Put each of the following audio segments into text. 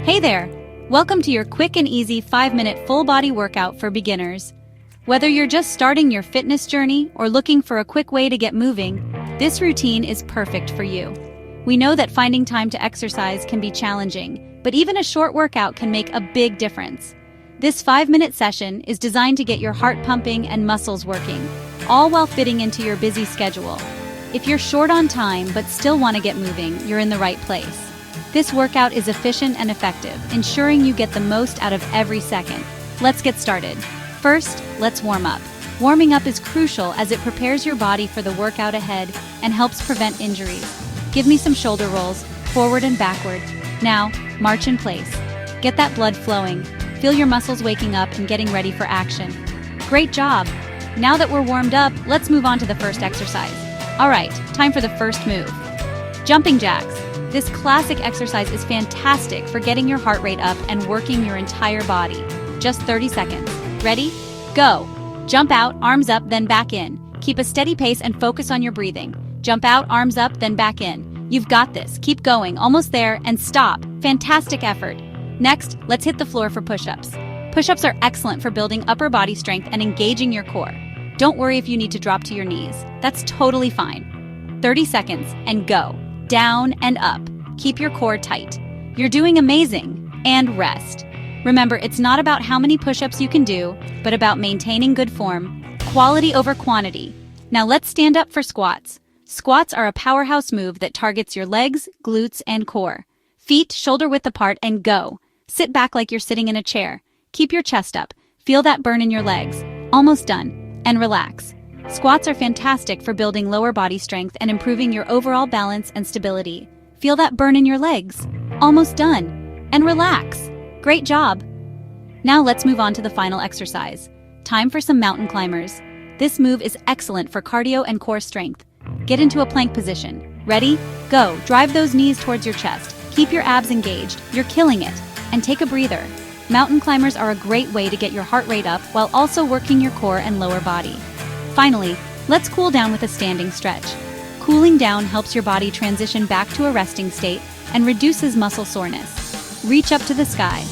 Hey there! Welcome to your quick and easy 5-minute full-body workout for beginners. Whether you're just starting your fitness journey or looking for a quick way to get moving, this routine is perfect for you. We know that finding time to exercise can be challenging, but even a short workout can make a big difference. This 5-minute session is designed to get your heart pumping and muscles working, all while fitting into your busy schedule. If you're short on time but still want to get moving, you're in the right place. This workout is efficient and effective, ensuring you get the most out of every second. Let's get started. First, let's warm up. Warming up is crucial as it prepares your body for the workout ahead and helps prevent injuries. Give me some shoulder rolls, forward and backward. Now, march in place. Get that blood flowing. Feel your muscles waking up and getting ready for action. Great job! Now that we're warmed up, let's move on to the first exercise. Alright, time for the first move. Jumping jacks. This classic exercise is fantastic for getting your heart rate up and working your entire body. Just 30 seconds. Ready? Go! Jump out, arms up, then back in. Keep a steady pace and focus on your breathing. Jump out, arms up, then back in. You've got this. Keep going. Almost there, and stop. Fantastic effort. Next, let's hit the floor for push-ups. Push-ups are excellent for building upper body strength and engaging your core. Don't worry if you need to drop to your knees. That's totally fine. 30 seconds, and go. Down and up. Keep your core tight. You're doing amazing. And rest. Remember, it's not about how many push-ups you can do, but about maintaining good form. Quality over quantity. Now let's stand up for squats. Squats are a powerhouse move that targets your legs, glutes, and core. Feet shoulder-width apart and go. Sit back like you're sitting in a chair. Keep your chest up. Feel that burn in your legs. Almost done. And relax. Squats are fantastic for building lower body strength and improving your overall balance and stability. Feel that burn in your legs. Almost done. And relax. Great job. Now let's move on to the final exercise. Time for some mountain climbers. This move is excellent for cardio and core strength. Get into a plank position. Ready? Go. Drive those knees towards your chest. Keep your abs engaged. You're killing it. And take a breather. Mountain climbers are a great way to get your heart rate up while also working your core and lower body. Finally, let's cool down with a standing stretch. Cooling down helps your body transition back to a resting state and reduces muscle soreness. Reach up to the sky.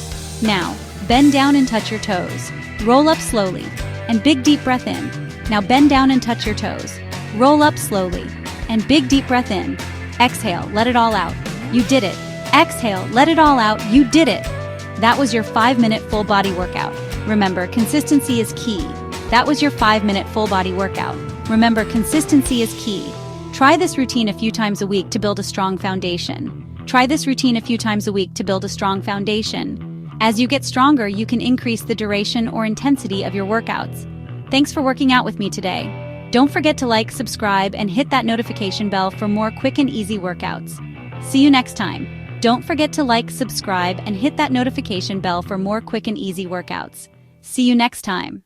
Now, bend down and touch your toes. Roll up slowly. And big deep breath in. Now bend down and touch your toes. Roll up slowly. And big deep breath in. Exhale, let it all out. You did it. Exhale, let it all out. You did it. That was your 5-minute full body workout. Remember, consistency is key. That was your 5-minute full body workout. Remember, consistency is key. Try this routine a few times a week to build a strong foundation. As you get stronger, you can increase the duration or intensity of your workouts. Thanks for working out with me today. Don't forget to like, subscribe, and hit that notification bell for more quick and easy workouts. See you next time. Don't forget to like, subscribe, and hit that notification bell for more quick and easy workouts. See you next time.